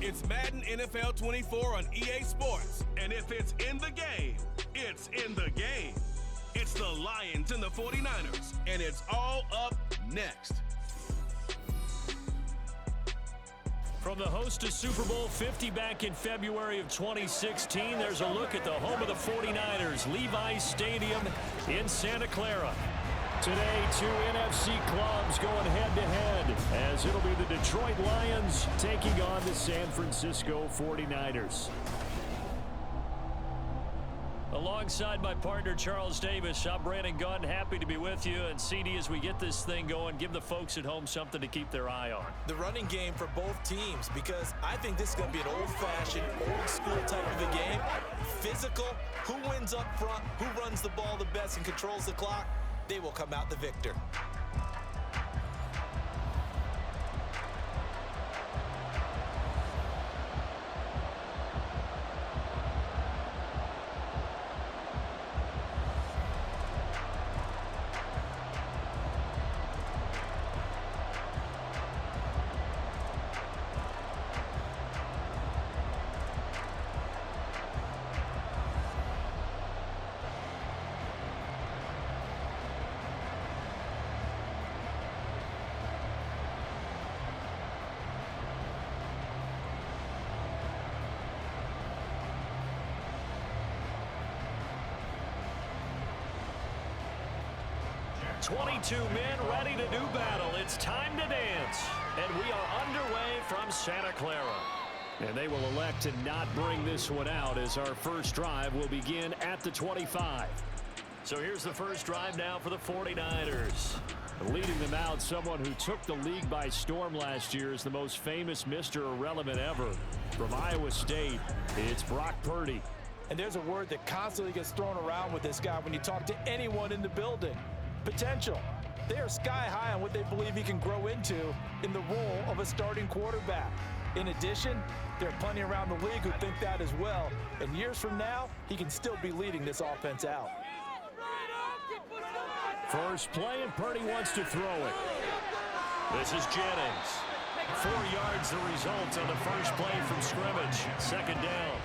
It's Madden NFL 24 on EA Sports. And if it's in the game, it's in the game. It's the Lions and the 49ers, and it's all up next. From the host of Super Bowl 50 back in February of 2016, there's a look at the home of the 49ers, Levi's Stadium in Santa Clara. Today, two NFC clubs going head-to-head, as it'll be the Detroit Lions taking on the San Francisco 49ers. Alongside my partner, Charles Davis, I'm Brandon Gunn. Happy to be with you. And CD, as we get this thing going, give the folks at home something to keep their eye on. The running game for both teams, because I think this is going to be an old-fashioned, old-school type of a game. Physical, who wins up front, who runs the ball the best and controls the clock, they will come out the victor. Two men ready to do battle. It's time to dance. And we are underway from Santa Clara. And they will elect to not bring this one out, as our first drive will begin at the 25. So here's the first drive now for the 49ers. Leading them out, someone who took the league by storm last year, is the most famous Mr. Irrelevant ever. From Iowa State, it's Brock Purdy. And there's a word that constantly gets thrown around with this guy when you talk to anyone in the building. Potential. They are sky high on what they believe he can grow into in the role of a starting quarterback. In addition, there are plenty around the league who think that as well. And years from now, he can still be leading this offense out. First play, and Purdy wants to throw it. This is Jennings. 4 yards the result on the first play from scrimmage. Second down.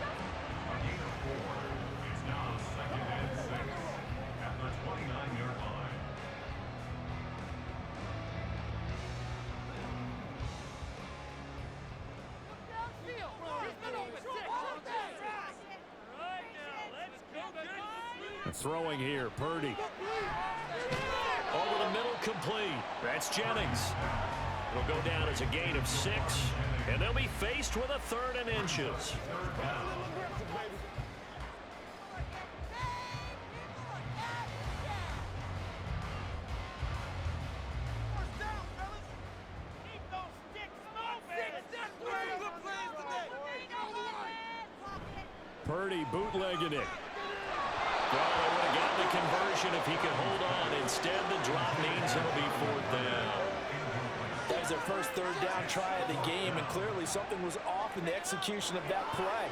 Throwing here, Purdy. Over the middle, complete. That's Jennings. It'll go down as a gain of 6, and they'll be faced with a 3rd and inches. Purdy bootlegging it. Well, they would have gotten the conversion if he could hold on. Instead, the drop means it'll be 4th down. That was their first 3rd down try of the game, and clearly something was off in the execution of that play.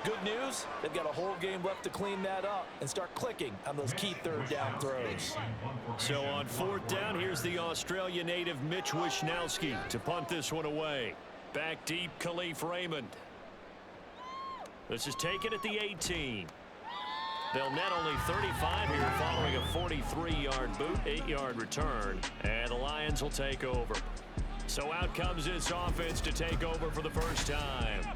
Good news, they've got a whole game left to clean that up and start clicking on those key 3rd down throws. So on 4th down, here's the Australia native Mitch Wishnowski to punt this one away. Back deep, Khalif Raymond. This is taken at the 18. They'll net only 35 here following a 43-yard boot, 8-yard return, and the Lions will take over. So out comes this offense to take over for the first time.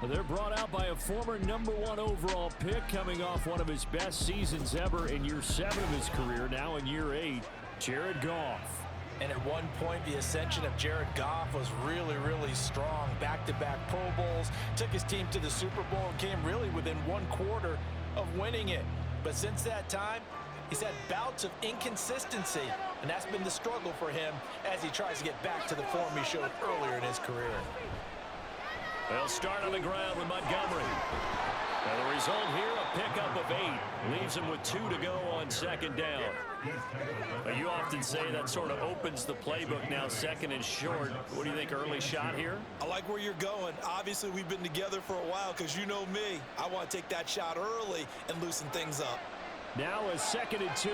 They're brought out by a former #1 overall pick, coming off one of his best seasons ever in year 7 of his career, now in year 8, Jared Goff. And at one point, the ascension of Jared Goff was really, really strong. Back-to-back Pro Bowls, took his team to the Super Bowl, and came really within 1 quarter of winning it. But since that time, he's had bouts of inconsistency, and that's been the struggle for him as he tries to get back to the form he showed earlier in his career. They'll start on the ground with Montgomery. And the result here, a pickup of 8. Leaves him with 2 to go on 2nd down. You often say that sort of opens the playbook now, 2nd and short. What do you think, early shot here? I like where you're going. Obviously, we've been together for a while because you know me. I want to take that shot early and loosen things up. Now a 2nd and 2.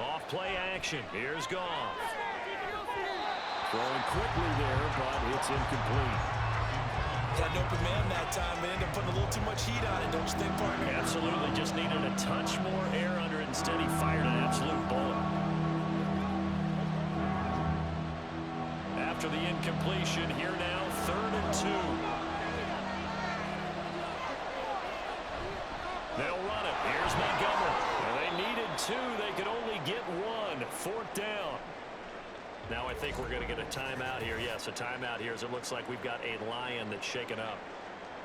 Off play action. Here's Goff. Throwing quickly there, but it's incomplete. Got an open man that time, but ended up putting a little too much heat on it, don't you think, partner? Absolutely, just needed a touch more air under it. Instead, he fired an absolute bullet. After the incompletion, here now, 3rd and 2. They'll run it. Here's Montgomery. And they needed 2. They could only get 1. 4th down. Now I think we're going to get a timeout here. Yes, a timeout here as it looks like we've got a Lion that's shaken up.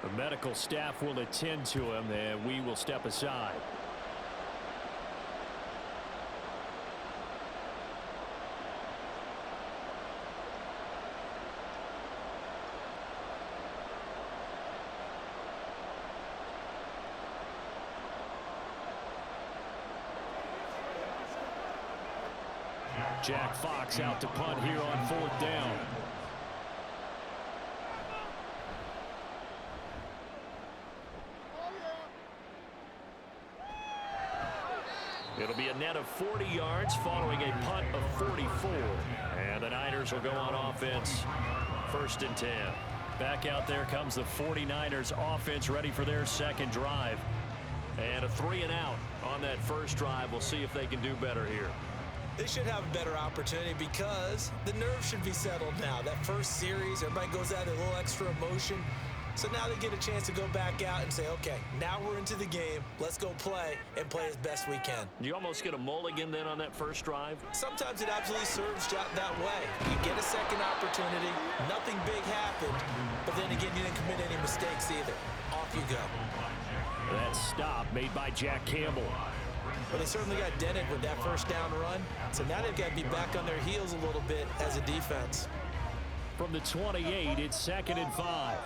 The medical staff will attend to him, and we will step aside. Jack Fox out to punt here on 4th down. It'll be a net of 40 yards following a punt of 44. And the Niners will go on offense. 1st and 10. Back out there comes the 49ers offense ready for their second drive. And a 3-and-out on that first drive. We'll see if they can do better here. They should have a better opportunity because the nerves should be settled now. That first series, everybody goes out a little extra emotion. So now they get a chance to go back out and say, okay, now we're into the game. Let's go play and play as best we can. You almost get a mulligan then on that first drive? Sometimes it absolutely serves that way. You get a second opportunity. Nothing big happened. But then again, you didn't commit any mistakes either. Off you go. That stop made by Jack Campbell. But they certainly got dented with that first down run. So now they've got to be back on their heels a little bit as a defense. From the 28, it's 2nd and 5.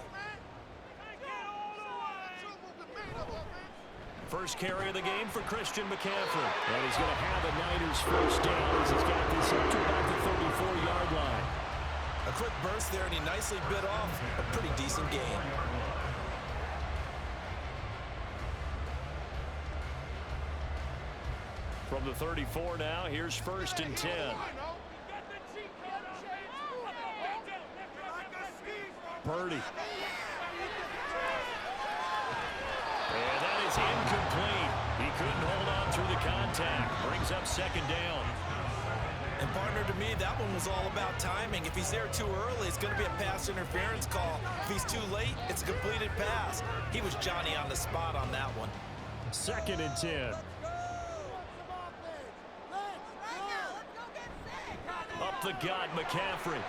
First carry of the game for Christian McCaffrey. And he's going to have a Niners first down as he's got this up to about the 34-yard line. A quick burst there, and he nicely bit off a pretty decent gain. From the 34 now, here's 1st and 10. Purdy. And that is incomplete. He couldn't hold on through the contact. Brings up 2nd down. And partner, to me, that one was all about timing. If he's there too early, it's going to be a pass interference call. If he's too late, it's a completed pass. He was Johnny on the spot on that one. 2nd and 10. Up the gut, McCaffrey.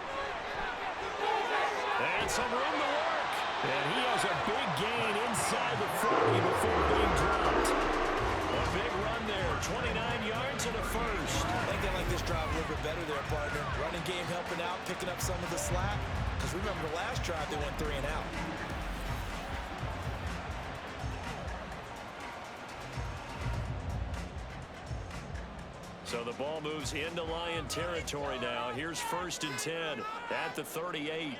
And some room to work. And he has a big gain inside the 40 before being dropped. A big run there, 29 yards and a first. I think they like this drive a little bit better there, partner. Running game helping out, picking up some of the slack. Because remember the last drive, they went 3-and-out. So the ball moves into Lion territory now. Here's 1st and 10 at the 38.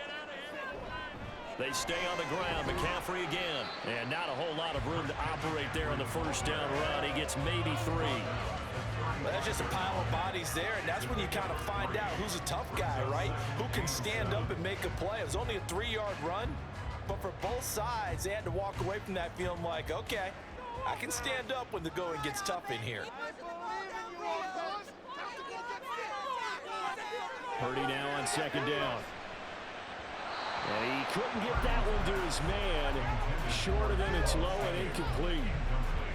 They stay on the ground. McCaffrey again. And not a whole lot of room to operate there on the first down run. He gets maybe 3. Well, that's just a pile of bodies there, and that's when you kind of find out who's a tough guy, right? Who can stand up and make a play. It was only a 3-yard run, but for both sides, they had to walk away from that feeling like, okay, I can stand up when the going gets tough in here. Purdy now on 2nd down. And he couldn't get that one to his man. Short of it, it's low and incomplete.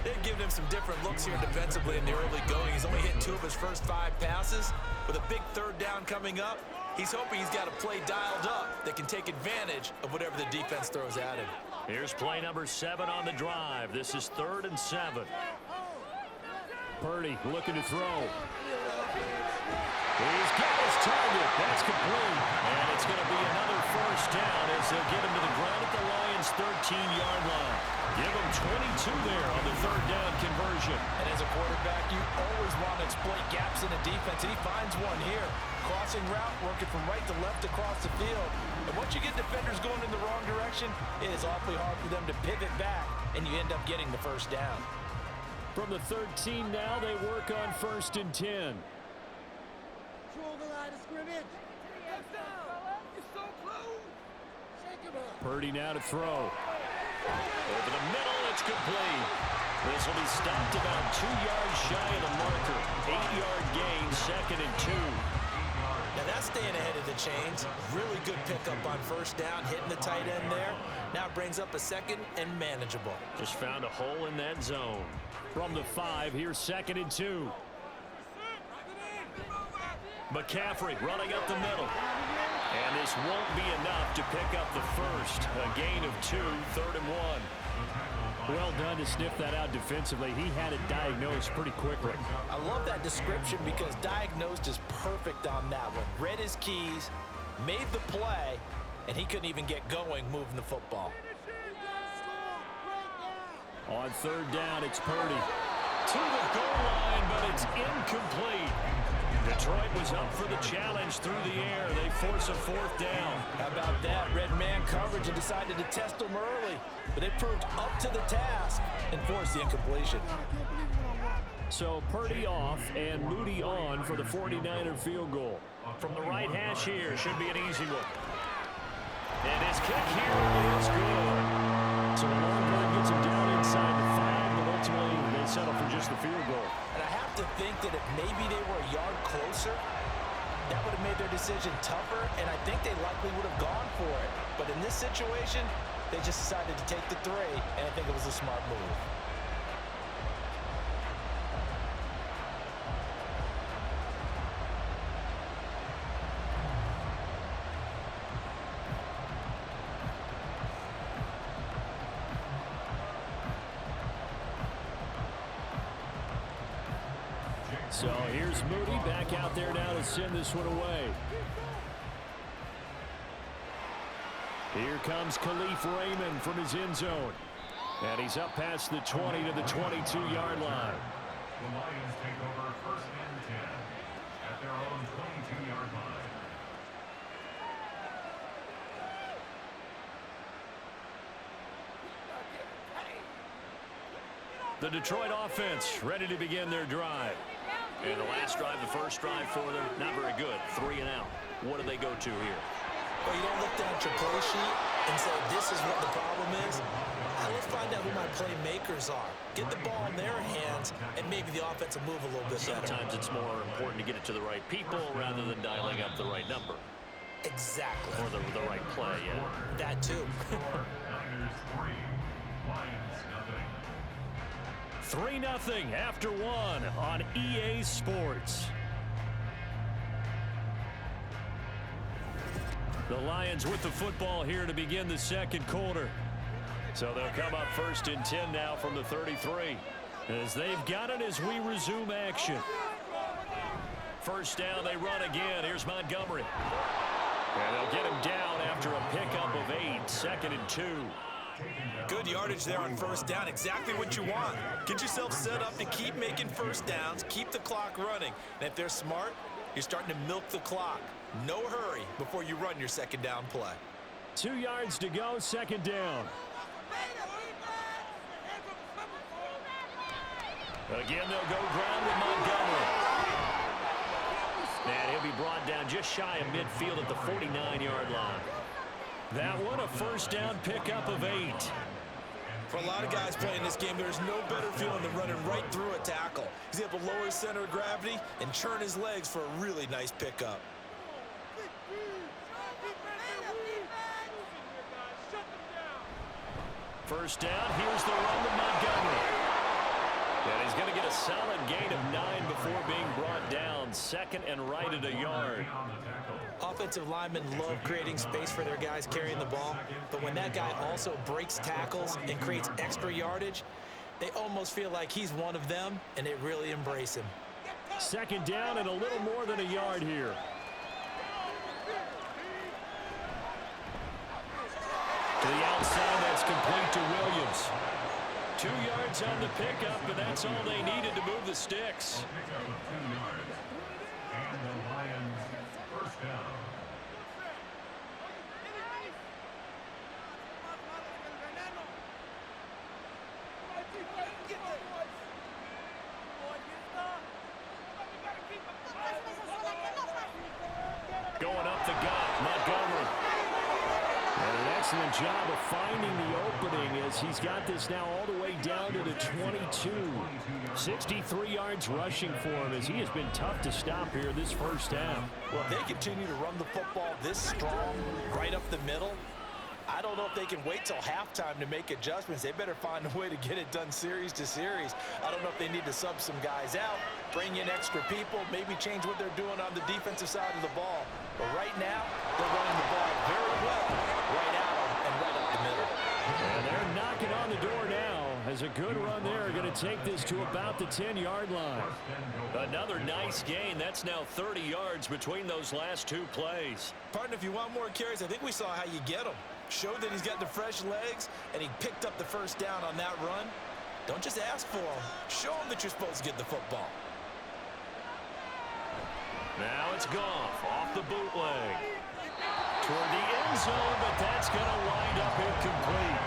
They've given him some different looks here defensively in the early going. He's only hit 2 of his first 5 passes. With a big 3rd down coming up, he's hoping he's got a play dialed up that can take advantage of whatever the defense throws at him. Here's play number 7 on the drive. This is 3rd and 7. Purdy looking to throw. He's got his target. That's complete. And it's going to be another first down as they'll get him to the ground at the Lions' 13-yard line. Give him 22 there on the 3rd down conversion. And as a quarterback, you always want to exploit gaps in the defense, and he finds one here. Crossing route, working from right to left across the field. And once you get defenders going in the wrong direction, it is awfully hard for them to pivot back, and you end up getting the first down. From the 13 now, they work on 1st and 10. Control the line of scrimmage. Purdy now to throw. Over the middle, it's complete. This will be stopped about 2 yards shy of the marker. 8-yard gain, 2nd and 2. Now that's staying ahead of the chains. Really good pickup on first down, hitting the tight end there. Now it brings up a 2nd and manageable. Just found a hole in that zone. From the 5, here's 2nd and 2. McCaffrey running up the middle. And this won't be enough to pick up the first. A gain of 2, 3rd and 1. Well done to sniff that out defensively. He had it diagnosed pretty quickly. I love that description because diagnosed is perfect on that one. Read his keys, made the play, and he couldn't even get going moving the football. On 3rd down, it's Purdy. To the goal line, but it's incomplete. Detroit was up for the challenge through the air. They force a 4th down. How about that? Red man coverage and decided to test them early. But they proved up to the task and forced the incompletion. So Purdy off and Moody on for the 49er field goal. From the right hash here, should be an easy one. And his kick here is good. So the long run gets him down inside the 5, but ultimately they settle for just the field goal. And I have to think that if maybe they were a yard closer, that would have made their decision tougher, and I think they likely would have gone for it. But in this situation, they just decided to take the 3, and I think it was a smart move. So here's Moody back out there now to send this one away. Here comes Khalif Raymond from his end zone. And he's up past the 20 to the 22-yard line. The Lions take over 1st and 10 at their own 22-yard line. The Detroit offense ready to begin their drive. And the last drive, the first drive for them, not very good. 3 and out. What do they go to here? Well, you don't look down at your play sheet and say, this is what the problem is. Let's find out who my playmakers are. Get the ball in their hands, and maybe the offense will move a little bit better. Sometimes it's more important to get it to the right people rather than dialing up the right number. Exactly. Or the right play, yeah. That too. Niners 3, Lions nothing. 3-0 after 1 on EA Sports. The Lions with the football here to begin the 2nd quarter. So they'll come up 1st and 10 now from the 33. As they've got it as we resume action. First down, they run again. Here's Montgomery. And they'll get him down after a pickup of 8. 2nd and 2. Good yardage there on first down. Exactly what you want. Get yourself set up to keep making first downs, keep the clock running. And if they're smart, you're starting to milk the clock. No hurry before you run your 2nd down play. 2 yards to go, 2nd down. Again, they'll go ground with Montgomery. And he'll be brought down just shy of midfield at the 49-yard line. That one, a first down pickup of 8. For a lot of guys playing this game, there's no better feeling than running right through a tackle. He's able to lower his center of gravity and churn his legs for a really nice pickup. First down, here's the run to Montgomery. And he's going to get a solid gain of 9 before being brought down. 2nd and right at a yard. Offensive linemen love creating space for their guys carrying the ball, but when that guy also breaks tackles and creates extra yardage, they almost feel like he's one of them, and they really embrace him. 2nd down and a little more than a yard here. To the outside, that's complete to Williams. 2 yards on the pickup, and that's all they needed to move the sticks. Pickup of 2 yards. And the Lions first down. Going up the gut, Montgomery. And an excellent job of finding the opening as he's got this now all the way down to the 22. 63 yards rushing for him as he has been tough to stop here this first half. Well, if they continue to run the football this strong right up the middle, I don't know if they can wait till halftime to make adjustments. They better find a way to get it done series to series. I don't know if they need to sub some guys out, bring in extra people, maybe change what they're doing on the defensive side of the ball. But right now, they're running the ball very well right out and right up the middle. And they're knocking on the door now as a good run there. Going to take this to about the 10-yard line. Another nice gain. That's now 30 yards between those last two plays. Partner, if you want more carries, I think we saw how you get them. Showed that he's got the fresh legs, and he picked up the first down on that run. Don't just ask for him. Show him that you're supposed to get the football. Now it's Goff off the bootleg. Toward the end zone, but that's going to wind up incomplete.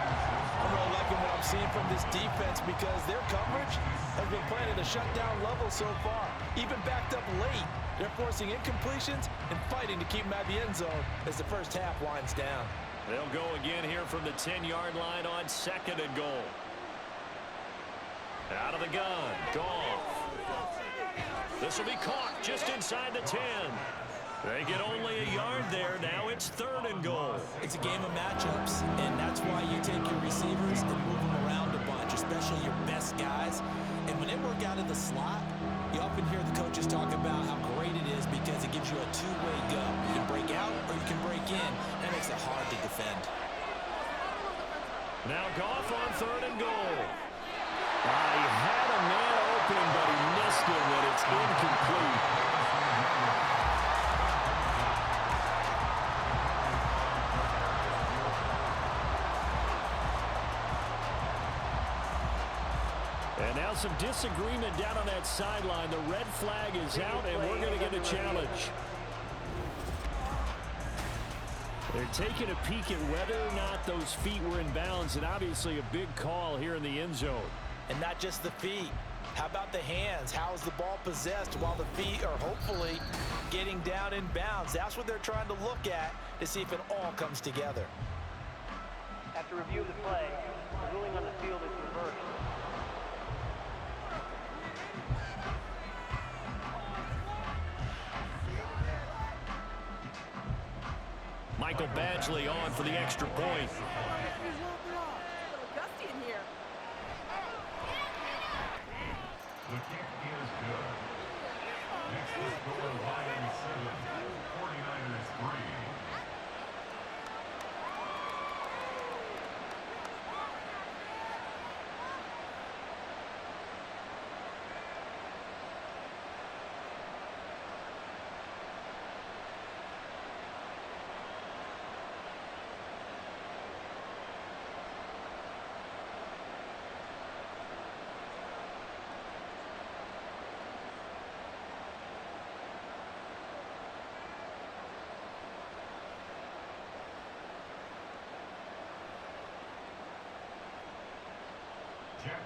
I'm really liking what I'm seeing from this defense because their coverage has been playing at a shutdown level so far. Even backed up late, they're forcing incompletions and fighting to keep them at the end zone as the first half winds down. They'll go again here from the 10-yard line on 2nd and goal. Out of the gun, Goff. This will be caught just inside the 10. They get only a yard there. Now it's 3rd and goal. It's a game of matchups, and that's why you take your receivers and move them around a bunch, especially your best guys. And when they work out of the slot, you often hear the coaches talk about how great it is because it gives you a two-way go. You can break out or you can break in. That makes it hard to defend. Now Goff on 3rd and goal. He had a man open, but he missed him, and it's incomplete. And now some disagreement down on that sideline. The red flag is out, and we're going to get a challenge. They're taking a peek at whether or not those feet were in bounds, and obviously a big call here in the end zone. And not just the feet. How about the hands? How is the ball possessed while the feet are hopefully getting down in bounds? That's what they're trying to look at to see if it all comes together. After review of the play, the ruling on the field is reversed. Michael Badgley on for the extra point. Gusty in here. The kick is good. Next the score, Lions 7, 49ers 3.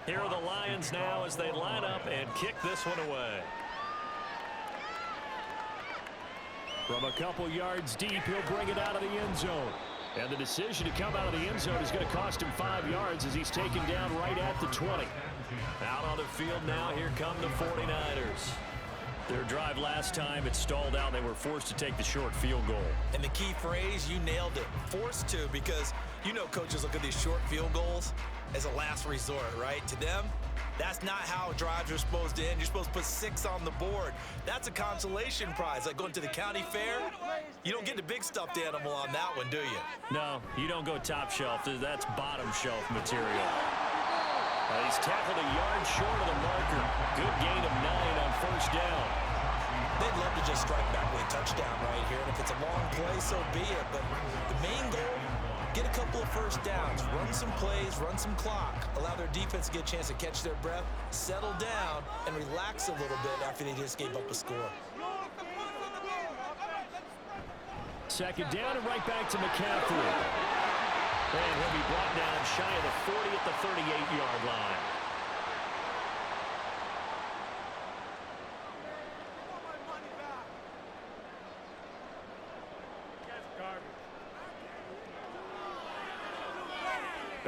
Here are the Lions now as they line up and kick this one away. From a couple yards deep, he'll bring it out of the end zone. And the decision to come out of the end zone is going to cost him 5 yards as he's taken down right at the 20. Out on the field now, here come the 49ers. Their drive last time, it stalled out. They were forced to take the short field goal. And the key phrase, you nailed it, forced to, because you know coaches look at these short field goals as a last resort, right? To them, that's not how drives are supposed to end. You're supposed to put 6 on the board. That's a consolation prize. Like going to the county fair, you don't get the big stuffed animal on that one, do you? No, you don't go top shelf. That's bottom shelf material. He's tackled a yard short of the marker. Good gain of 9 on first down. They'd love to just strike back with a touchdown right here. And if it's a long play, so be it. But the main goal, get a couple of first downs, run some plays, run some clock, allow their defense to get a chance to catch their breath, settle down, and relax a little bit after they just gave up a score. Second down and right back to McCaffrey. And he'll be brought down shy of the 40 at the 38-yard line.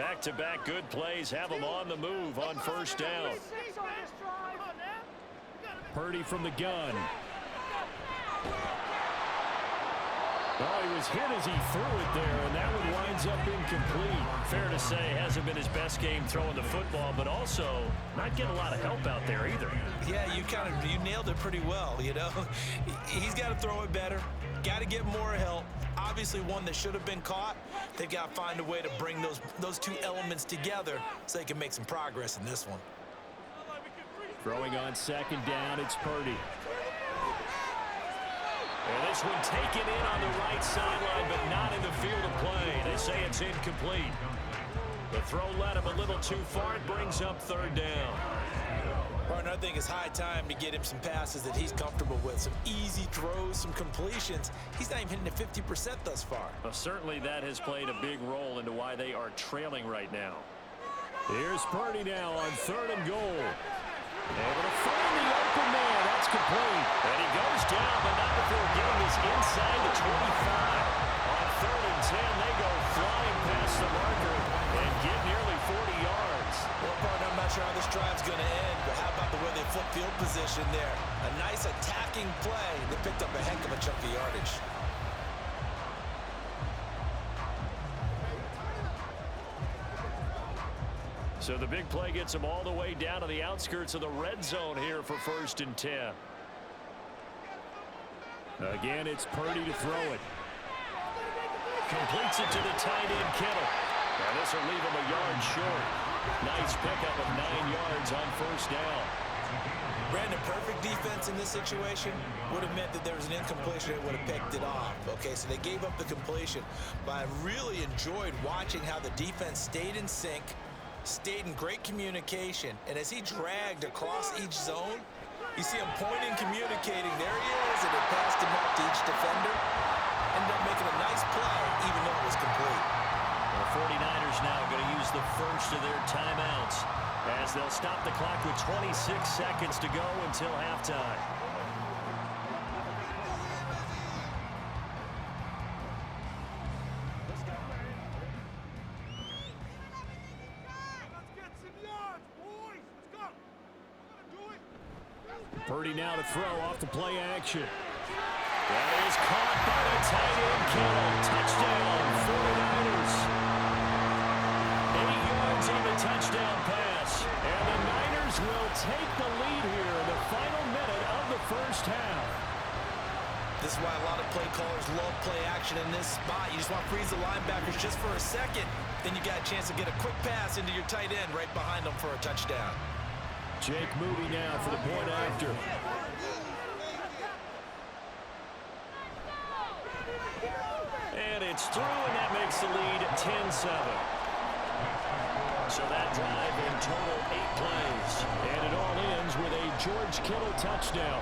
Back-to-back good plays have them on the move on first down. Purdy from the gun. Oh, he was hit as he threw it there, and that one winds up incomplete. Fair to say, hasn't been his best game throwing the football, but also not getting a lot of help out there either. Yeah, you nailed it pretty well, you know. He's got to throw it better. Got to get more help. Obviously one that should have been caught. They've got to find a way to bring those two elements together so they can make some progress in this one. Throwing on second down, it's Purdy. And this one taken in on the right sideline, but not in the field of play. They say it's incomplete. The throw led him a little too far. It brings up third down. Partner, I think it's high time to get him some passes that he's comfortable with. Some easy throws, some completions. He's not even hitting at 50% thus far. Well, certainly that has played a big role into why they are trailing right now. Here's Purdy now on third and goal. Able to find the open man. That's complete. And he goes down, but not before getting this inside the 25. On third and 10, they go flying past the marker and get nearly 40 yards. Well, partner, I'm not sure how this drive's going to end, but how about the way they flip field position there? A nice attacking play. They picked up a heck of a chunk of yardage. So the big play gets them all the way down to the outskirts of the red zone here for first and 10. Again, it's Purdy to throw it. Completes it to the tight end, Kittle. Now this will leave him a yard short. Nice pickup of 9 yards on first down. Brandon, perfect defense in this situation would have meant that there was an incompletion and would have picked it off. Okay, so they gave up the completion. But I really enjoyed watching how the defense stayed in sync, stayed in great communication, and as he dragged across each zone, you see him pointing, communicating. There he is, and it passed him up to each defender. Ended up making a nice play, even though it was complete. The 49ers now going to use the first of their timeouts as they'll stop the clock with 26 seconds to go until halftime. Purdy now to throw off the play action. That is caught by the tight end, Kittle. Touchdown, 49ers. 8 yards on the touchdown pass. And the Niners will take the lead here in the final minute of the first half. This is why a lot of play callers love play action in this spot. You just want to freeze the linebackers just for a second. Then you got a chance to get a quick pass into your tight end right behind them for a touchdown. Jake Moody now for the point after. And it's through, and that makes the lead 10-7. So that drive in total 8 plays. And it all ends with a George Kittle touchdown.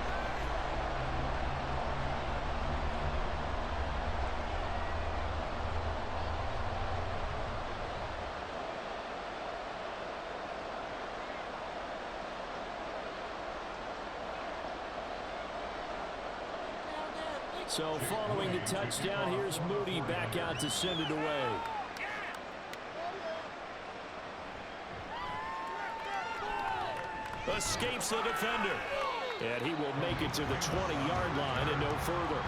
So following the touchdown, here's Moody back out to send it away. Escapes the defender. And he will make it to the 20-yard line and no further.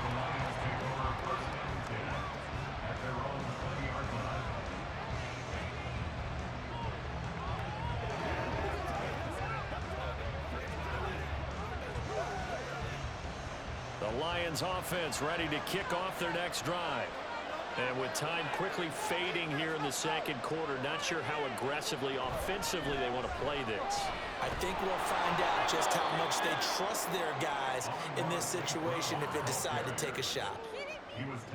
The Lions offense ready to kick off their next drive. And with time quickly fading here in the second quarter, not sure how aggressively, offensively they want to play this. I think we'll find out just how much they trust their guys in this situation if they decide to take a shot.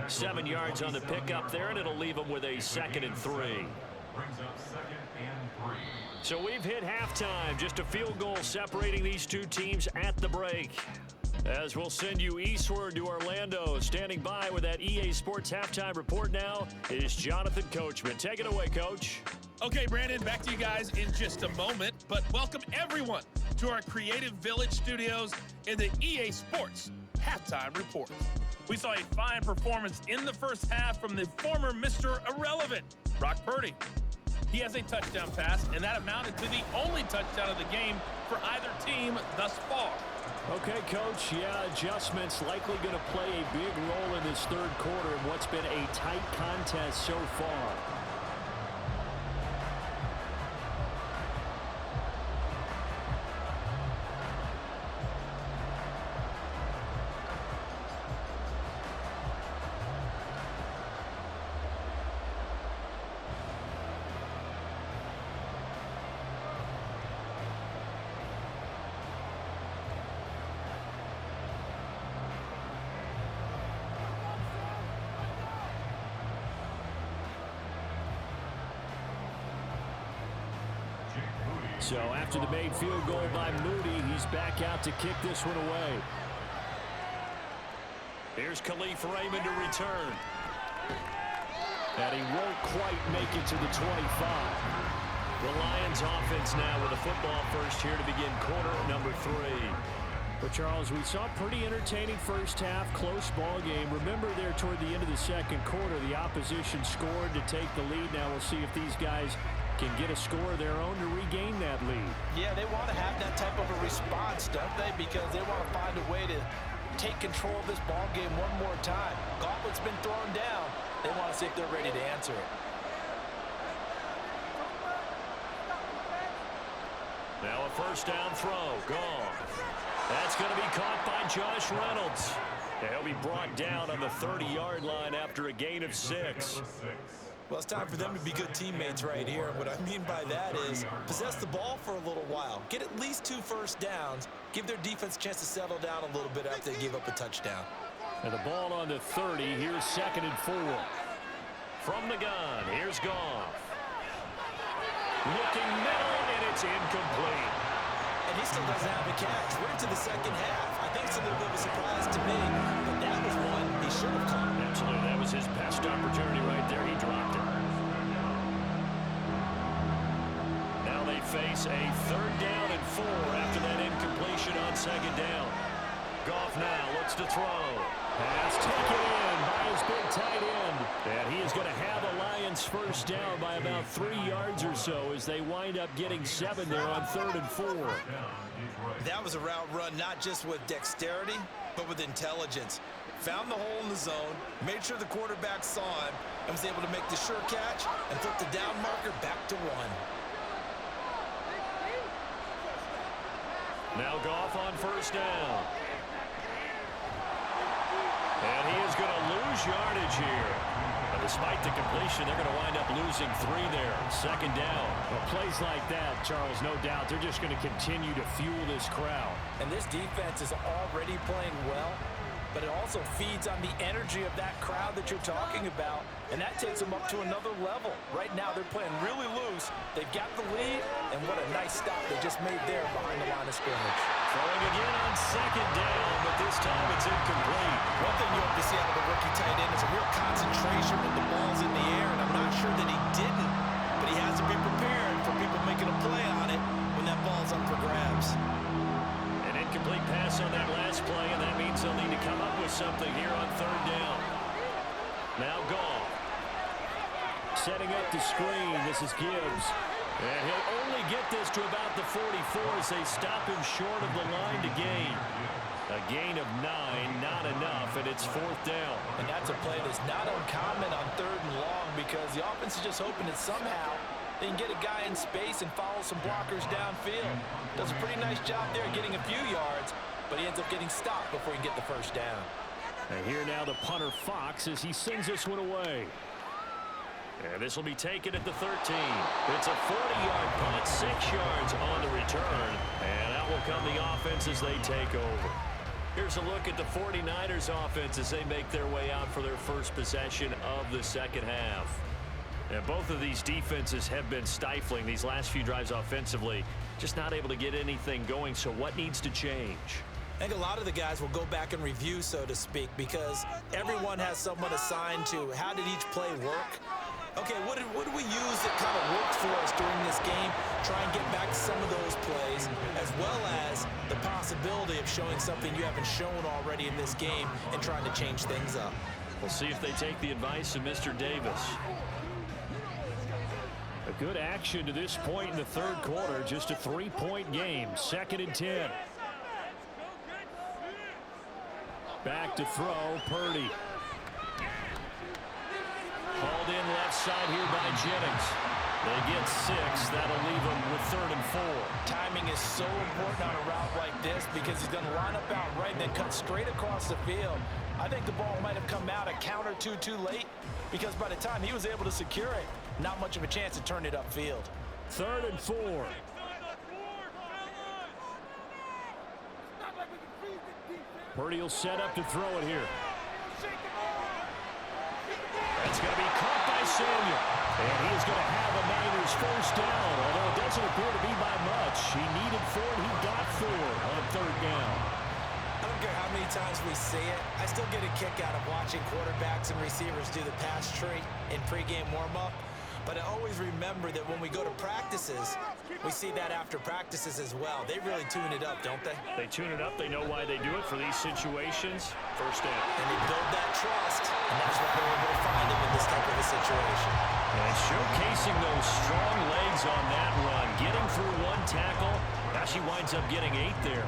7 yards on the pickup there, and it'll leave them with a 2nd and 3. Brings up 2nd and 3. So we've hit halftime. Just a field goal separating these two teams at the break. As we'll send you eastward to Orlando. Standing by with that EA Sports halftime report now is Jonathan Coachman. Take it away, Coach. Okay, Brandon, back to you guys in just a moment. But welcome everyone to our Creative Village studios in the EA Sports halftime report. We saw a fine performance in the first half from the former Mr. Irrelevant, Brock Purdy. He has a touchdown pass, and that amounted to the only touchdown of the game for either team thus far. Okay, Coach, yeah, adjustments likely going to play a big role in this third quarter in what's been a tight contest so far. So after the made field goal by Moody, he's back out to kick this one away. Here's Khalif Raymond to return. And he won't quite make it to the 25. The Lions offense now with a football first here to begin quarter number 3. But Charles, we saw pretty entertaining first half, close ball game. Remember there toward the end of the second quarter, the opposition scored to take the lead. Now we'll see if these guys can get a score of their own to regain that lead. Yeah, they want to have that type of a response, don't they? Because they want to find a way to take control of this ball game one more time. Gauntlet's been thrown down. They want to see if they're ready to answer it. Now a first down throw. Gone. That's going to be caught by Josh Reynolds. And he'll be brought down on the 30-yard line after a gain of 6. Well, it's time for them to be good teammates right here. What I mean by that is possess the ball for a little while. Get at least 2 first downs. Give their defense a chance to settle down a little bit after they give up a touchdown. And the ball on the 30. Here's 2nd and 4. From the gun, here's Goff. Looking middle, and it's incomplete. And he still doesn't have a catch. We're into the second half. I think it's a little bit of a surprise to me, but that was one he should have caught. Absolutely, that was his best opportunity right there. He dropped it. Now they face a 3rd down and 4 after that incompletion on 2nd down. Goff now looks to throw. Pass taken in by his big tight end. And he is going to have a Lions first down by about 3 yards or so as they wind up getting 7 there on 3rd and 4. That was a route run not just with dexterity, but with intelligence. Found the hole in the zone, made sure the quarterback saw him, and was able to make the sure catch and flip the down marker back to 1. Now Goff on first down. And he is going to lose yardage here. And despite the completion, they're going to wind up losing 3 there. 2nd down. Well, plays like that, Charles, no doubt, they're just going to continue to fuel this crowd. And this defense is already playing well, but it also feeds on the energy of that crowd that you're talking about, and that takes them up to another level. Right now, they're playing really loose. They've got the lead, and what a nice stop they just made there behind the line of scrimmage. Throwing again on 2nd down, but this time it's incomplete. One thing you hope to see out of a rookie tight end is a real concentration when the ball's in the air, and I'm not sure that he didn't, but he has to be prepared for people making a play on it when that ball's up for grabs. An incomplete pass on that last play, and that means they'll need to come up with something here on 3rd down. Now Goff. Setting up the screen, this is Gibbs. And he'll only get this to about the 44 as they stop him short of the line to gain. A gain of 9, not enough, and it's 4th down. And that's a play that's not uncommon on 3rd and long because the offense is just hoping that somehow they can get a guy in space and follow some blockers downfield. Does a pretty nice job there getting a few yards, but he ends up getting stopped before he can get the first down. And here now the punter Fox as he sends this one away. And this will be taken at the 13. It's a 40-yard punt, 6 yards on the return. And out will come the offense as they take over. Here's a look at the 49ers offense as they make their way out for their first possession of the second half. And both of these defenses have been stifling these last few drives offensively. Just not able to get anything going, so what needs to change? I think a lot of the guys will go back and review, so to speak, because everyone has someone assigned to how did each play work. Okay, what did we use that kind of worked for us during this game? Try and get back to some of those plays, as well as the possibility of showing something you haven't shown already in this game and trying to change things up. We'll see if they take the advice of Mr. Davis. A Good action to this point in the third quarter. Just a 3-point game. 2nd and 10. Back to throw. Purdy. Hauled in left side here by Jennings. They get 6. That'll leave them with 3rd and 4. Timing is so important on a route like this because he's going to line up out right and then cut straight across the field. I think the ball might have come out a count or two too late because by the time he was able to secure it, not much of a chance to turn it upfield. 3rd and 4. Purdy will set up to throw it here. That's going to be caught by Samuel. And he is going to have a Niners first down, although it doesn't appear to be by much. He needed 4, and he got 4 on 3rd down. I don't care how many times we see it. I still get a kick out of watching quarterbacks and receivers do the pass tree in pregame warm-up. But I always remember that when we go to practices, we see that after practices as well. They really tune it up, don't they? They tune it up. They know why they do it for these situations. First down. And they build that trust, and that's what they're able to find him in this type of a situation. And showcasing those strong legs on that run. Getting through 1 tackle. Now she winds up getting 8 there.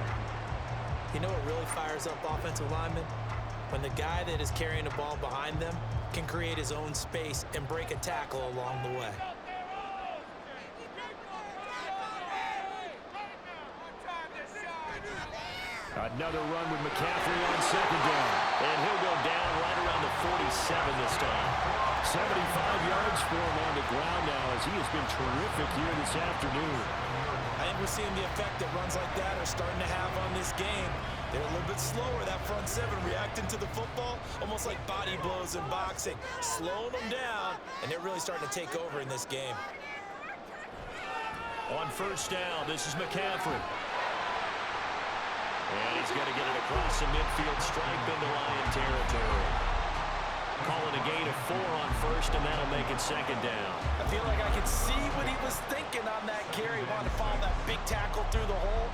You know what really fires up offensive linemen? When the guy that is carrying the ball behind them can create his own space and break a tackle along the way. Another run with McCaffrey on 2nd down. And he'll go down right around the 47 this time. 75 yards for him on the ground now as he has been terrific here this afternoon. I think we're seeing the effect that runs like that are starting to have on this game. They're a little bit slower, that front 7, reacting to the football, almost like body blows in boxing, slowing them down, and they're really starting to take over in this game. On 1st down, this is McCaffrey. And he's going to get it across the midfield stripe into Lion territory. Calling a gain of 4 on 1st, and that'll make it 2nd down. I feel like I could see what he was thinking on that carry. Wanted to follow that big tackle through the hole.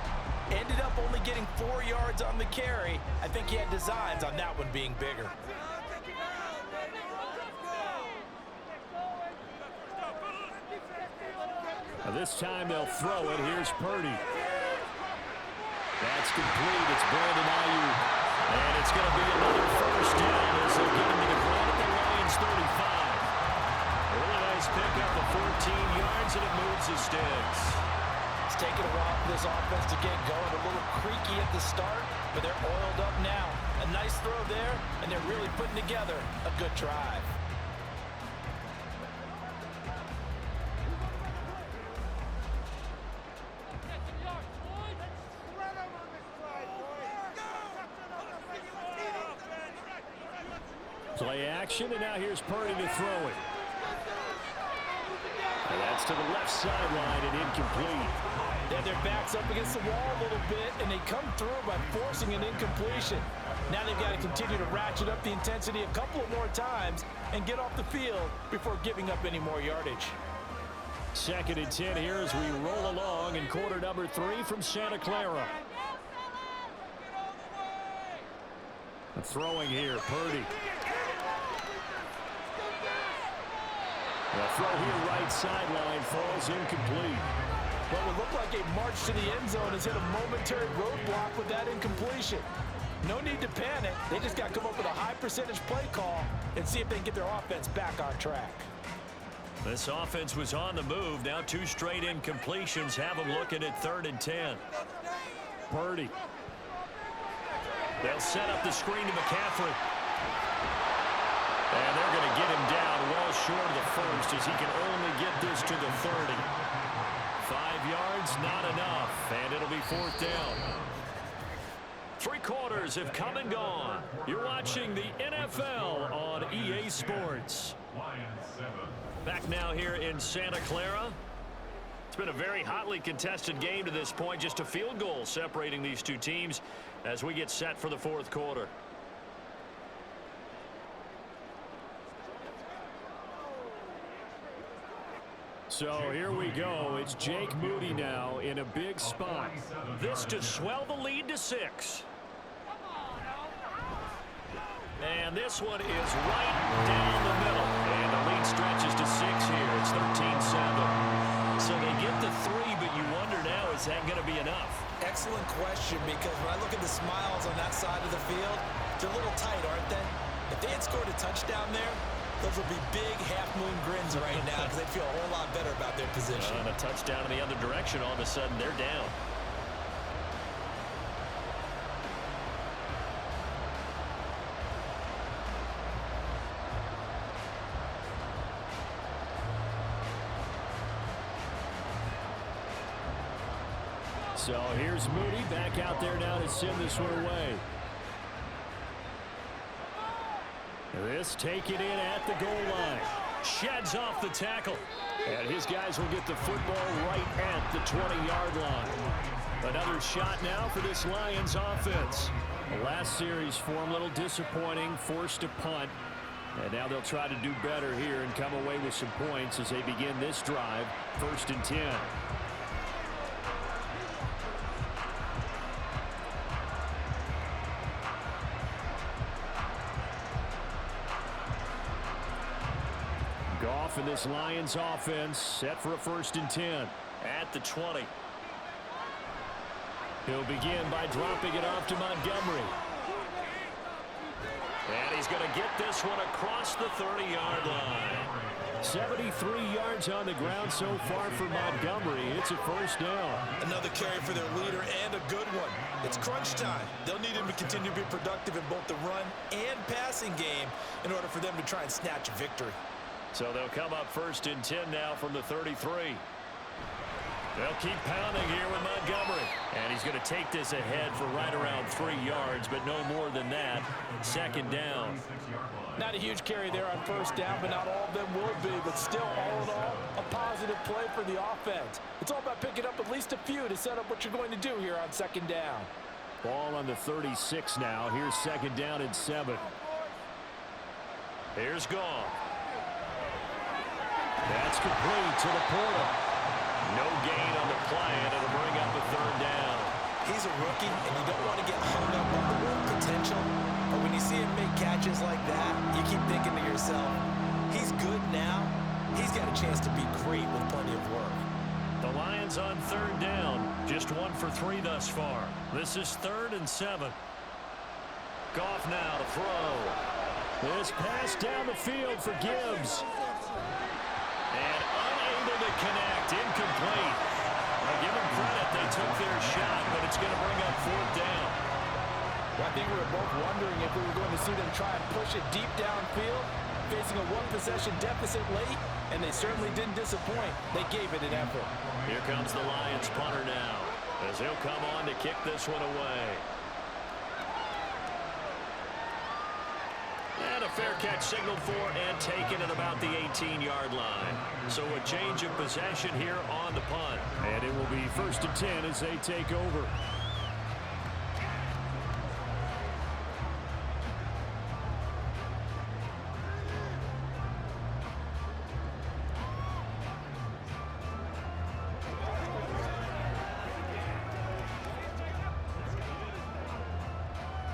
Ended up only getting 4 yards on the carry. I think he had designs on that one being bigger. Now this time they'll throw it. Here's Purdy. That's complete. It's Brandon Ayuk. And it's going to be another 1st down as they'll get him to the ground at the Lions 35. A really nice pickup of 14 yards, and it moves the sticks. It's taken a while for this offense to get going. A little creaky at the start, but they're oiled up now. A nice throw there, and they're really putting together a good drive. Play action, and now here's Purdy to throw it. And that's to the left sideline and incomplete. They have their backs up against the wall a little bit, and they come through by forcing an incompletion. Now they've got to continue to ratchet up the intensity a couple of more times and get off the field before giving up any more yardage. 2nd and 10 here as we roll along in quarter number 3 from Santa Clara. Throwing here, Purdy. The throw here right sideline falls incomplete. What would look like a march to the end zone has hit a momentary roadblock with that incompletion. No need to panic. They just got to come up with a high percentage play call and see if they can get their offense back on track. This offense was on the move. Now 2 straight incompletions have them looking at 3rd and 10. Purdy. They'll set up the screen to McCaffrey. And they're going to get him down well short of the 1st as he can only get this to the 30. 5 yards, not enough, and it'll be 4th down. 3 quarters have come and gone. You're watching the NFL on EA Sports. Back now here in Santa Clara. It's been a very hotly contested game to this point. Just a field goal separating these 2 teams as we get set for the 4th quarter. So here we go. It's Jake Moody now in a big spot. This to swell the lead to 6. And this one is right down the middle. And the lead stretches to here. It's 13-7. So they get the 3, but you wonder now, is that going to be enough? Excellent question, because when I look at the smiles on that side of the field, they're a little tight, aren't they? If they had scored a touchdown there, those would be big half-moon grins right now because they'd feel a whole lot better about their position. And a touchdown in the other direction, all of a sudden they're down. So here's Moody back out there now to send this one away. This taken in at the goal line. Sheds off the tackle. And his guys will get the football right at the 20-yard line. Another shot now for this Lions offense. The last series for them, a little disappointing, forced to punt. And now they'll try to do better here and come away with some points as they begin this drive, 1st and 10. Goff and this Lions offense set for a 1st and 10. At the 20. He'll begin by dropping it off to Montgomery. And he's going to get this one across the 30-yard line. 73 yards on the ground so far for Montgomery. It's a 1st down. Another carry for their leader, and a good one. It's crunch time. They'll need him to continue to be productive in both the run and passing game in order for them to try and snatch a victory. So they'll come up 1st and 10 now from the 33. They'll keep pounding here with Montgomery. And he's going to take this ahead for right around 3 yards, but no more than that. 2nd down. Not a huge carry there on 1st down, but not all of them will be. But still, all in all, a positive play for the offense. It's all about picking up at least a few to set up what you're going to do here on 2nd down. Ball on the 36 now. Here's 2nd down and 7. Here's Goff. That's complete to the Porter. No gain on the play, and it'll bring up a 3rd down. He's a rookie, and you don't want to get hung up on the word potential. But when you see him make catches like that, you keep thinking to yourself, he's good now. He's got a chance to be great with plenty of work. The Lions on 3rd down. Just 1 for 3 thus far. This is 3rd and 7. Goff now to throw. This pass down the field for Gibbs. And unable to connect. Incomplete. I'll give them credit. They took their shot, but it's going to bring up 4th down. Well, I think we were both wondering if we were going to see them try and push it deep downfield, facing a 1-possession deficit late, and they certainly didn't disappoint. They gave it an effort. Here comes the Lions punter now, as he'll come on to kick this one away. And a fair catch signaled for and taken at about the 18-yard line. So a change of possession here on the punt. And it will be 1st and 10 as they take over.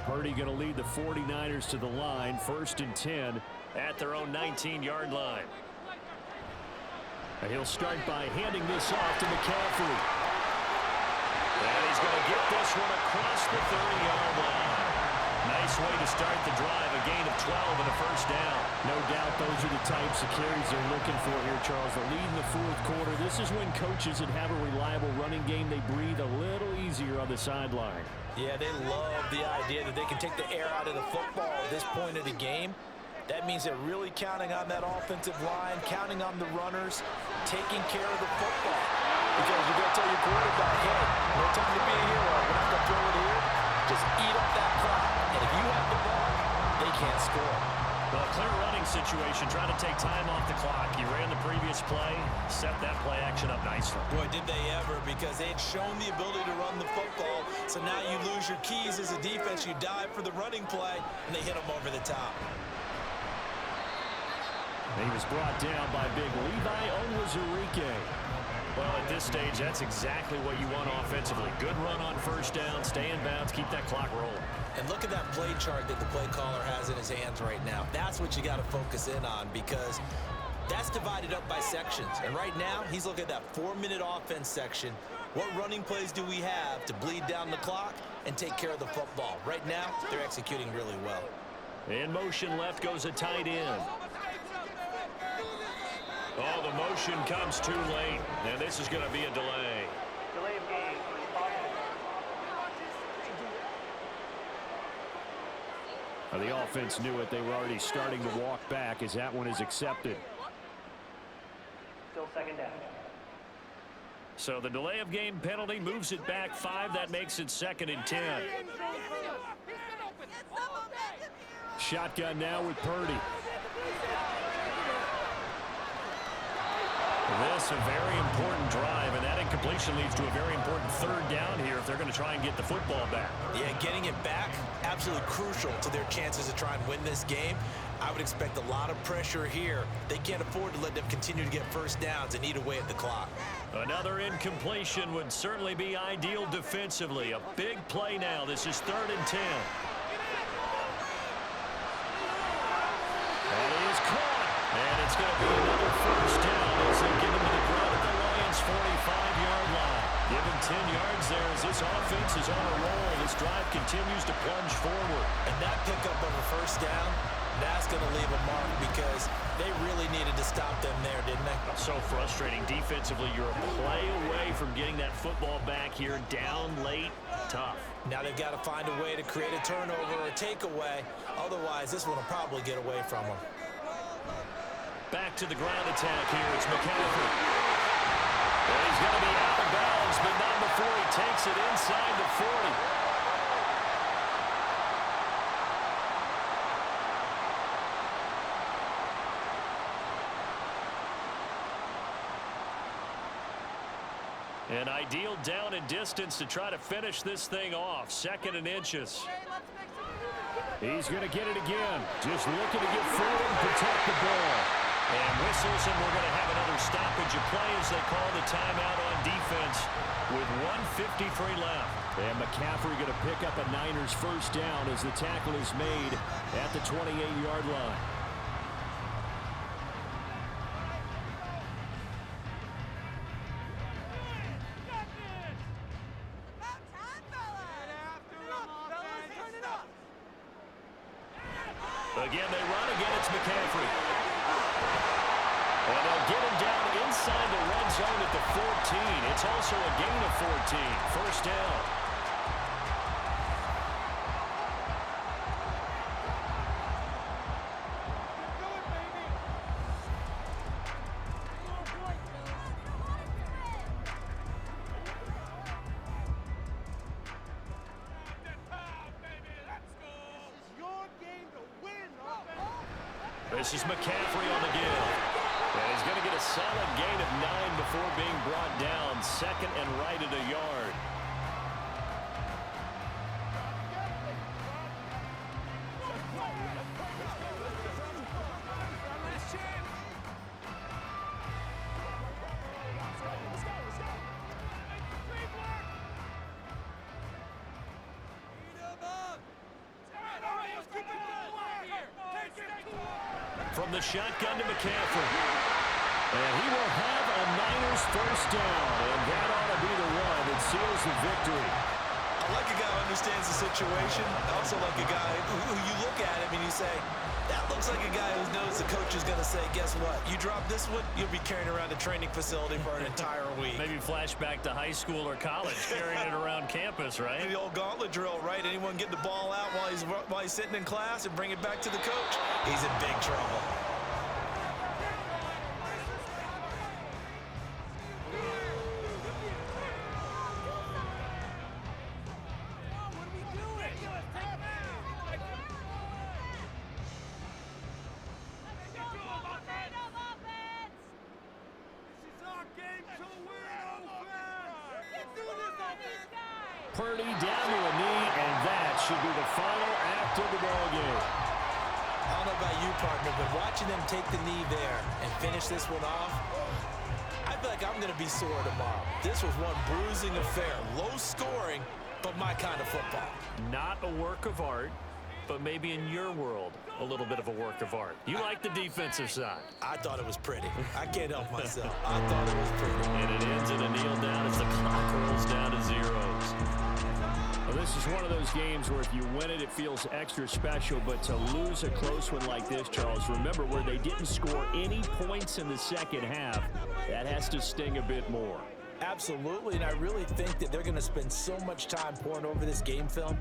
Purdy going to lead the 49ers to the line, 1st and 10 at their own 19-yard line. And he'll start by handing this off to McCaffrey. And he's going to get this one across the 30-yard line. Nice way to start the drive, a gain of 12 and a 1st down. No doubt those are the types of carries they're looking for here, Charles. The lead in the 4th quarter. This is when coaches that have a reliable running game, they breathe a little easier on the sideline. Yeah, they love the idea that they can take the air out of the football at this point of the game. That means they're really counting on that offensive line, counting on the runners, taking care of the football. Because you're going to tell your quarterback, hey, no time to be a hero. We're not going to throw it here. Just eat up that clock. And if you have the ball, they can't score. Well, clear running situation, trying to take time off the clock. You ran the previous play, set that play action up nicely. Boy, did they ever, because they had shown the ability to run the football. So now you lose your keys as a defense. You dive for the running play, and they hit them over the top. He was brought down by big Levi Onwuzurike. Well, at this stage, that's exactly what you want offensively. Good run on 1st down, stay in bounds, keep that clock rolling. And look at that play chart that the play caller has in his hands right now. That's what you got to focus in on, because That's divided up by sections. And right now, he's looking at that 4-minute offense section. What running plays do we have to bleed down the clock and take care of the football? Right now, they're executing really well. In motion left goes a tight end. Oh, the motion comes too late, and this is going to be a delay. Delay of game. The offense knew it. They were already starting to walk back as that one is accepted. Still second down. So the delay of game penalty moves it back 5. That makes it 2nd and 10. Shotgun now with Purdy. This a very important drive, and that incompletion leads to a very important 3rd down here if they're going to try and get the football back. Yeah, getting it back, absolutely crucial to their chances to try and win this game. I would expect a lot of pressure here. They can't afford to let them continue to get first downs and eat away at the clock. Another incompletion would certainly be ideal defensively. A big play now. This is 3rd and 10. That is caught. And it's going to be another first down as they get him to the ground at the Lions' 45-yard line. Give him 10 yards there as this offense is on a roll. This drive continues to plunge forward. And that pickup of a first down, that's going to leave a mark because they really needed to stop them there, didn't they? So frustrating. Defensively, you're a play away from getting that football back here. Down late, tough. Now they've got to find a way to create a turnover or a takeaway. Otherwise, this one will probably get away from them. Back to the ground attack here. It's McCaffrey. Well, he's going to be out of bounds, but not before he takes it inside the 40. An ideal down and distance to try to finish this thing off. 2nd and inches. He's going to get it again. Just looking to get forward and protect the ball. And whistles, and we're going to have another stoppage of play as they call the timeout on defense with 1:53 left. And McCaffrey going to pick up a Niners first down as the tackle is made at the 28-yard line. Again, they run. Again, it's McCaffrey. And they'll get him down inside the red zone at the 14. It's also a gain of 14. First down. This is McCaffrey on the give. And he's going to get a solid gain of 9 before being brought down. 2nd and right at a yard. From the shotgun to McCaffrey. And he will have a Niners first down. And that ought to be the one that seals the victory. I like a guy who understands the situation. I also like a guy who you look at him and you say, that looks like a guy who knows the coach is going to say, guess what? You drop this one, you'll be carrying around the training facility for an entire week. Maybe flashback to high school or college, carrying it around campus, right? The old gauntlet drill, right? Anyone get the ball out while he's sitting in class and bring it back to the coach? He's in big trouble. Purdy down to a knee, and that should be the final act of the ball game. I don't know about you, partner, but watching them take the knee there and finish this one off, I feel like I'm going to be sore tomorrow. This was one bruising affair. Low scoring, but my kind of football. Not a work of art, but maybe in your world, a little bit of a work of art. You like the defensive side. I thought it was pretty. I can't help myself. I thought it was pretty. And it ends in a kneel down as the clock rolls down to zeros. Well, this is one of those games where if you win it, it feels extra special. But to lose a close one like this, Charles, remember where they didn't score any points in the second half, that has to sting a bit more. Absolutely, and I really think that they're going to spend so much time pouring over this game film,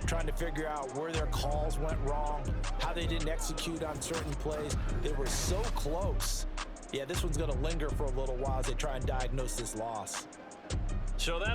trying to figure out where their calls went wrong, how they didn't execute on certain plays. They were so close. Yeah, this one's going to linger for a little while as they try and diagnose this loss. So that